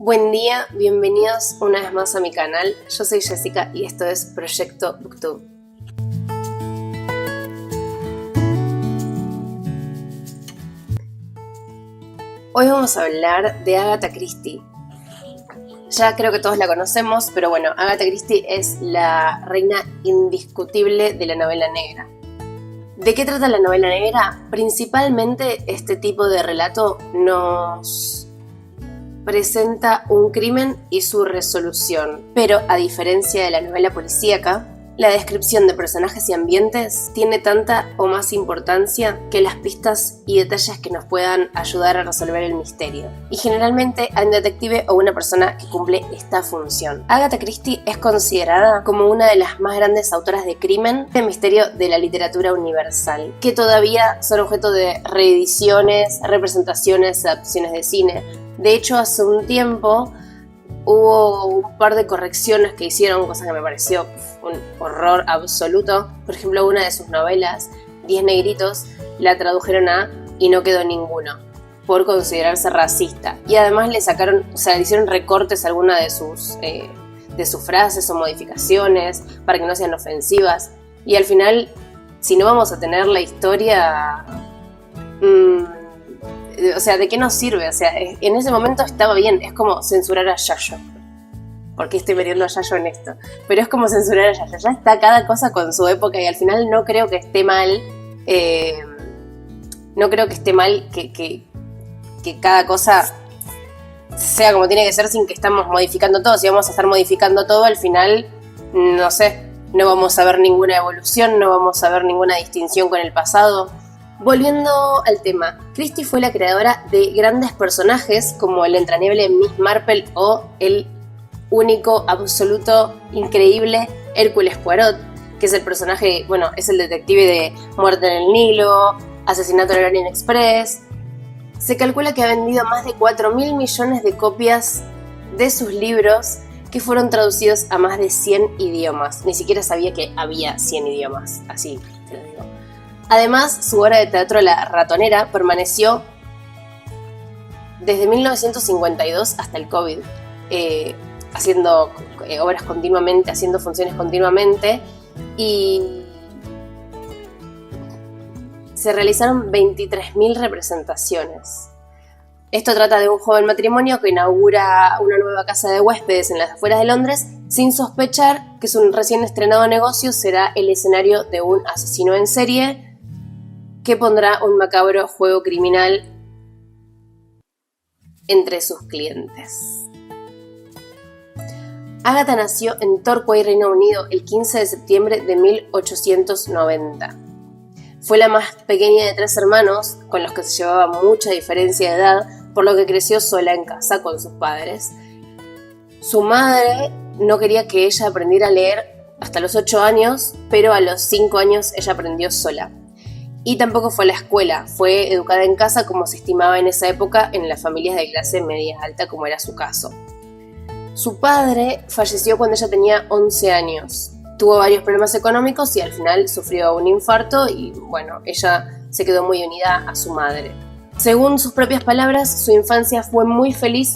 Buen día, bienvenidos una vez más a mi canal. Yo soy Jessica y esto es Proyecto Booktube. Hoy vamos a hablar de Agatha Christie. Ya creo que todos la conocemos, pero bueno, Agatha Christie es la reina indiscutible de la novela negra. ¿De qué trata la novela negra? Principalmente este tipo de relato nos presenta un crimen y su resolución, pero a diferencia de la novela policíaca, la descripción de personajes y ambientes tiene tanta o más importancia que las pistas y detalles que nos puedan ayudar a resolver el misterio. Y generalmente hay un detective o una persona que cumple esta función. Agatha Christie es considerada como una de las más grandes autoras de crimen de misterio de la literatura universal, que todavía son objeto de reediciones, representaciones, adaptaciones de cine. De hecho, hace un tiempo hubo un par de correcciones que hicieron, cosa que me pareció un horror absoluto. Por ejemplo, una de sus novelas, 10 negritos, la tradujeron a Y no quedó ninguno, por considerarse racista. Y además le hicieron recortes a algunas de sus frases o modificaciones para que no sean ofensivas. Y al final, si no vamos a tener la historia... O sea, ¿de qué nos sirve? O sea, en ese momento estaba bien, es como censurar a Yayo. ¿Por qué estoy metiendo a Yayo en esto? Pero es como censurar a Yayo. Ya está cada cosa con su época y al final no creo que esté mal. No creo que esté mal que cada cosa sea como tiene que ser sin que estamos modificando todo. Si vamos a estar modificando todo, al final, no sé, no vamos a ver ninguna evolución, no vamos a ver ninguna distinción con el pasado. Volviendo al tema, Christie fue la creadora de grandes personajes como el entrañable Miss Marple o el único, absoluto, increíble Hércules Poirot, que es el personaje, bueno, es el detective de Muerte en el Nilo, Asesinato en el Orient Express. Se calcula que ha vendido más de 4.000 millones de copias de sus libros que fueron traducidos a más de 100 idiomas. Ni siquiera sabía que había 100 idiomas, así te lo digo. Además, su obra de teatro La Ratonera permaneció desde 1952 hasta el COVID, haciendo obras continuamente, haciendo funciones continuamente, y se realizaron 23.000 representaciones. Esto trata de un joven matrimonio que inaugura una nueva casa de huéspedes en las afueras de Londres sin sospechar que su recién estrenado negocio será el escenario de un asesino en serie que pondrá un macabro juego criminal entre sus clientes. Agatha nació en Torquay, Reino Unido, el 15 de septiembre de 1890. Fue la más pequeña de 3 hermanos, con los que se llevaba mucha diferencia de edad, por lo que creció sola en casa con sus padres. Su madre no quería que ella aprendiera a leer hasta los 8 años, pero a los 5 años ella aprendió sola. Y tampoco fue a la escuela, fue educada en casa como se estimaba en esa época en las familias de clase media alta, como era su caso. Su padre falleció cuando ella tenía 11 años. Tuvo varios problemas económicos y al final sufrió un infarto y bueno, ella se quedó muy unida a su madre. Según sus propias palabras, su infancia fue muy feliz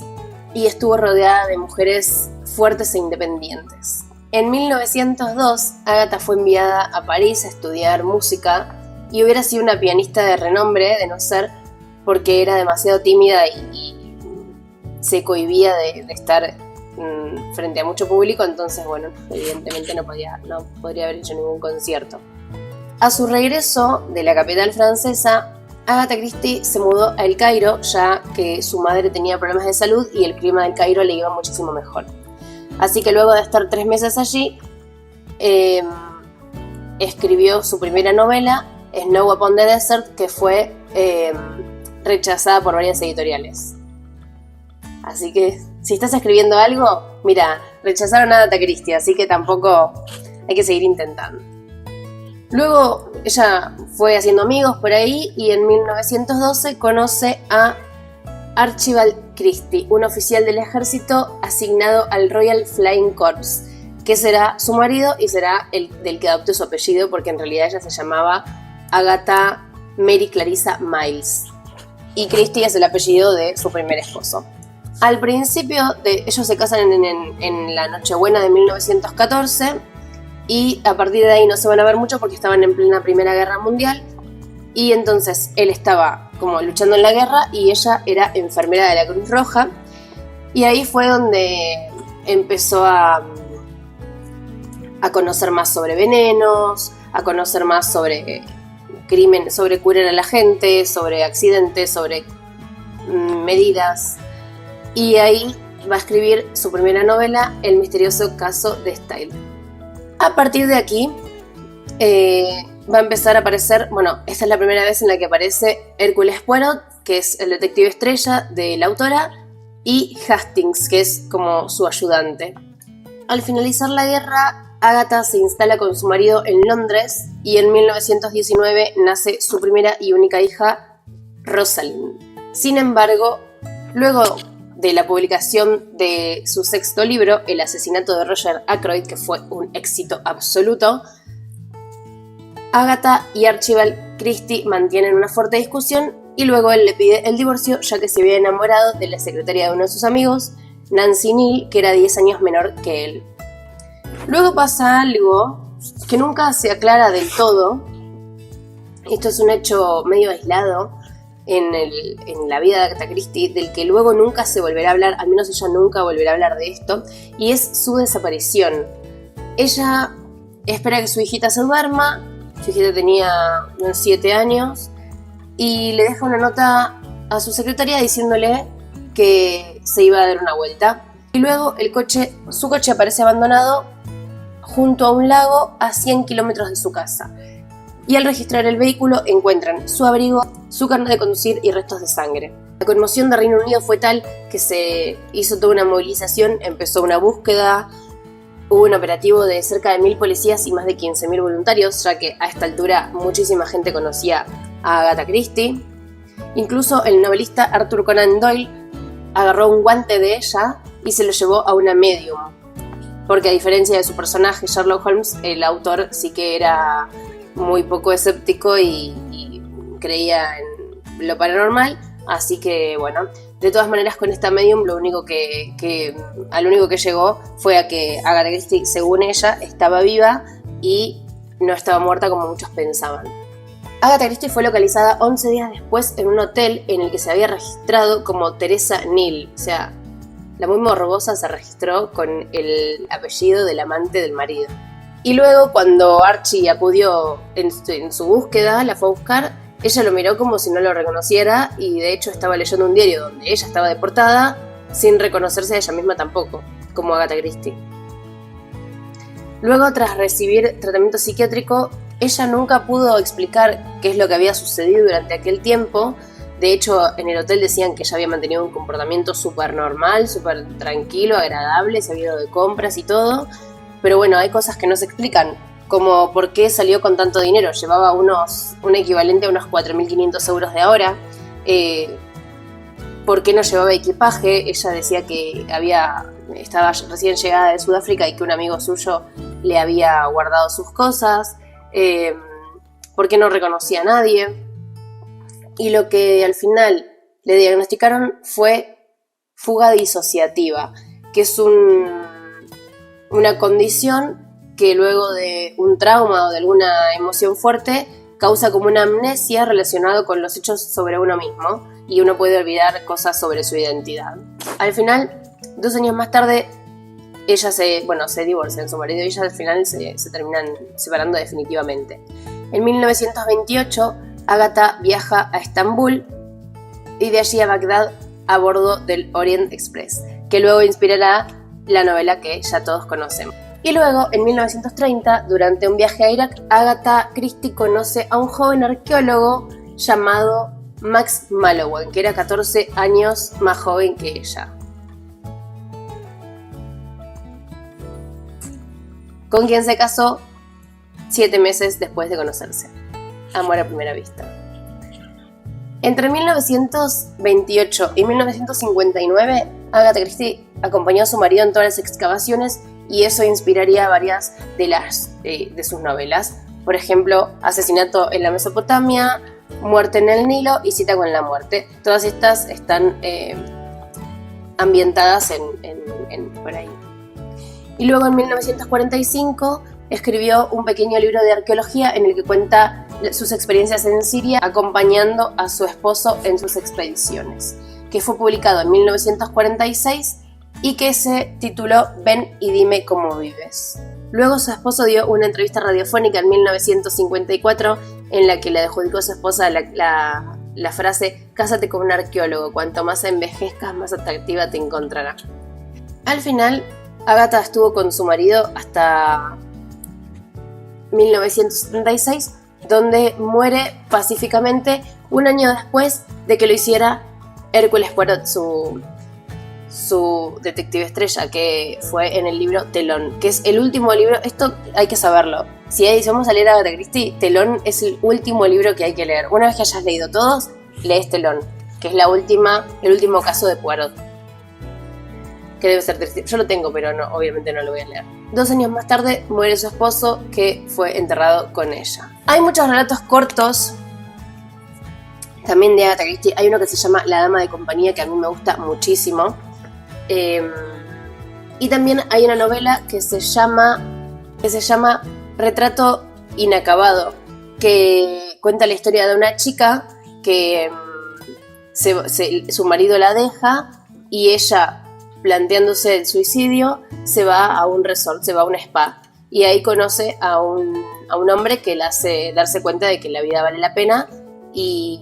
y estuvo rodeada de mujeres fuertes e independientes. En 1902, Agatha fue enviada a París a estudiar música y hubiera sido una pianista de renombre, de no ser porque era demasiado tímida y se cohibía de estar frente a mucho público, entonces bueno, evidentemente no podría haber hecho ningún concierto. A su regreso de la capital francesa, Agatha Christie se mudó a El Cairo, ya que su madre tenía problemas de salud y el clima del Cairo le iba muchísimo mejor. Así que luego de estar 3 meses allí, escribió su primera novela, Snow Upon the Desert, que fue rechazada por varias editoriales. Así que, si estás escribiendo algo, mira, rechazaron a Agatha Christie, así que tampoco hay que seguir intentando. Luego, ella fue haciendo amigos por ahí y en 1912 conoce a Archibald Christie, un oficial del ejército asignado al Royal Flying Corps, que será su marido y será el del que adopte su apellido, porque en realidad ella se llamaba Agatha Mary Clarissa Miles. Y Christie es el apellido de su primer esposo. Al principio, ellos se casan en la Nochebuena de 1914 y a partir de ahí no se van a ver mucho porque estaban en plena Primera Guerra Mundial y entonces él estaba como luchando en la guerra y ella era enfermera de la Cruz Roja y ahí fue donde empezó a conocer más sobre venenos, a conocer más sobre crimen, sobre curar a la gente, sobre accidentes, sobre medidas. Y ahí va a escribir su primera novela, El misterioso caso de Style. A partir de aquí va a empezar a aparecer, esta es la primera vez en la que aparece Hércules Poirot, que es el detective estrella de la autora, y Hastings, que es como su ayudante. Al finalizar la guerra, Agatha se instala con su marido en Londres y en 1919 nace su primera y única hija, Rosalind. Sin embargo, luego de la publicación de su sexto libro, El asesinato de Roger Ackroyd, que fue un éxito absoluto, Agatha y Archibald Christie mantienen una fuerte discusión y luego él le pide el divorcio ya que se había enamorado de la secretaria de uno de sus amigos, Nancy Neal, que era 10 años menor que él. Luego pasa algo que nunca se aclara del todo. Esto es un hecho medio aislado en la vida de Agatha Christie, del que luego nunca se volverá a hablar, al menos ella nunca volverá a hablar de esto, y es su desaparición. Ella espera que su hijita se duerma, su hijita tenía unos 7 años, y le deja una nota a su secretaria diciéndole que se iba a dar una vuelta. Y luego su coche aparece abandonado junto a un lago a 100 kilómetros de su casa. Y al registrar el vehículo encuentran su abrigo, su carnet de conducir y restos de sangre. La conmoción de Reino Unido fue tal que se hizo toda una movilización, empezó una búsqueda, hubo un operativo de cerca de 1000 policías y más de 15.000 voluntarios, ya que a esta altura muchísima gente conocía a Agatha Christie. Incluso el novelista Arthur Conan Doyle agarró un guante de ella y se lo llevó a una medium, porque a diferencia de su personaje Sherlock Holmes, el autor sí que era muy poco escéptico y creía en lo paranormal, así que de todas maneras con esta medium lo único que llegó fue a que Agatha Christie, según ella, estaba viva y no estaba muerta como muchos pensaban. Agatha Christie fue localizada 11 días después en un hotel en el que se había registrado como Teresa Neal, o sea, la muy morbosa se registró con el apellido del amante del marido. Y luego cuando Archie acudió en su búsqueda, la fue a buscar, ella lo miró como si no lo reconociera y de hecho estaba leyendo un diario donde ella estaba deportada sin reconocerse a ella misma tampoco, como Agatha Christie. Luego, tras recibir tratamiento psiquiátrico, ella nunca pudo explicar qué es lo que había sucedido durante aquel tiempo. De hecho, en el hotel decían que ella había mantenido un comportamiento súper normal, súper tranquilo, agradable, se había ido de compras y todo. Pero hay cosas que no se explican, como por qué salió con tanto dinero. Llevaba un equivalente a unos 4.500 euros de ahora. ¿Por qué no llevaba equipaje? Ella decía que estaba recién llegada de Sudáfrica y que un amigo suyo le había guardado sus cosas. ¿Por qué no reconocía a nadie? Y lo que al final le diagnosticaron fue fuga disociativa, que es una condición que luego de un trauma o de alguna emoción fuerte causa como una amnesia relacionada con los hechos sobre uno mismo y uno puede olvidar cosas sobre su identidad. Al final, 2 años más tarde, ella se divorcian, su marido y ella al final se terminan separando definitivamente. En 1928, Agatha viaja a Estambul y de allí a Bagdad a bordo del Orient Express, que luego inspirará la novela que ya todos conocen. Y luego, en 1930, durante un viaje a Irak, Agatha Christie conoce a un joven arqueólogo llamado Max Mallowan, que era 14 años más joven que ella, con quien se casó 7 meses después de conocerse. Amor a primera vista. Entre 1928 y 1959, Agatha Christie acompañó a su marido en todas las excavaciones y eso inspiraría varias de sus novelas. Por ejemplo, Asesinato en la Mesopotamia, Muerte en el Nilo y Cita con la muerte. Todas estas están ambientadas por ahí. Y luego en 1945 escribió un pequeño libro de arqueología en el que cuenta sus experiencias en Siria acompañando a su esposo en sus expediciones, que fue publicado en 1946 y que se tituló Ven y dime cómo vives. Luego su esposo dio una entrevista radiofónica en 1954 en la que le adjudicó a su esposa la frase «Cásate con un arqueólogo, cuanto más envejezcas, más atractiva te encontrará». Al final, Agatha estuvo con su marido hasta 1976, donde muere pacíficamente un año después de que lo hiciera Hércules Poirot, su detective estrella, que fue en el libro Telón, que es el último libro. Esto hay que saberlo. Si vamos a leer a Agatha Christie, Telón es el último libro que hay que leer. Una vez que hayas leído todos, lees Telón, que es el último caso de Poirot, que debe ser triste. Yo lo tengo, pero no, obviamente no lo voy a leer. 2 años más tarde muere su esposo, que fue enterrado con ella. Hay muchos relatos cortos también de Agatha Christie. Hay uno que se llama La dama de compañía, que a mí me gusta muchísimo. Y también hay una novela que se llama Retrato inacabado, que cuenta la historia de una chica que su marido la deja y ella, planteándose el suicidio, se va a un resort, se va a un spa, y ahí conoce a un hombre que le hace darse cuenta de que la vida vale la pena y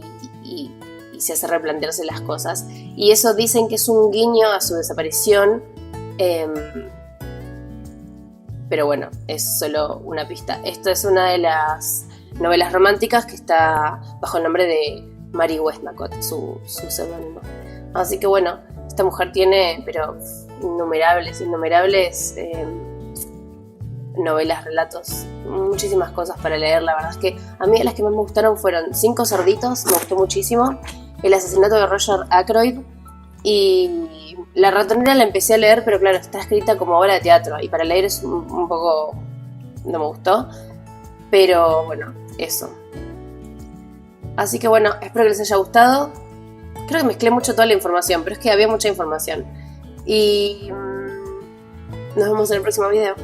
se hace replantearse las cosas. Y eso dicen que es un guiño a su desaparición, pero bueno, es solo una pista. Esto es una de las novelas románticas que está bajo el nombre de Mary Westmacott, su seudónimo. Así que bueno, esta mujer tiene, pero innumerables novelas, relatos, muchísimas cosas para leer. La verdad es que a mí las que más me gustaron fueron 5 cerditos, me gustó muchísimo, El asesinato de Roger Ackroyd, y La ratonera la empecé a leer, pero claro, está escrita como obra de teatro y para leer es un poco... no me gustó, pero bueno, eso. Así que bueno, espero que les haya gustado. Creo que mezclé mucho toda la información, pero es que había mucha información. Y nos vemos en el próximo video.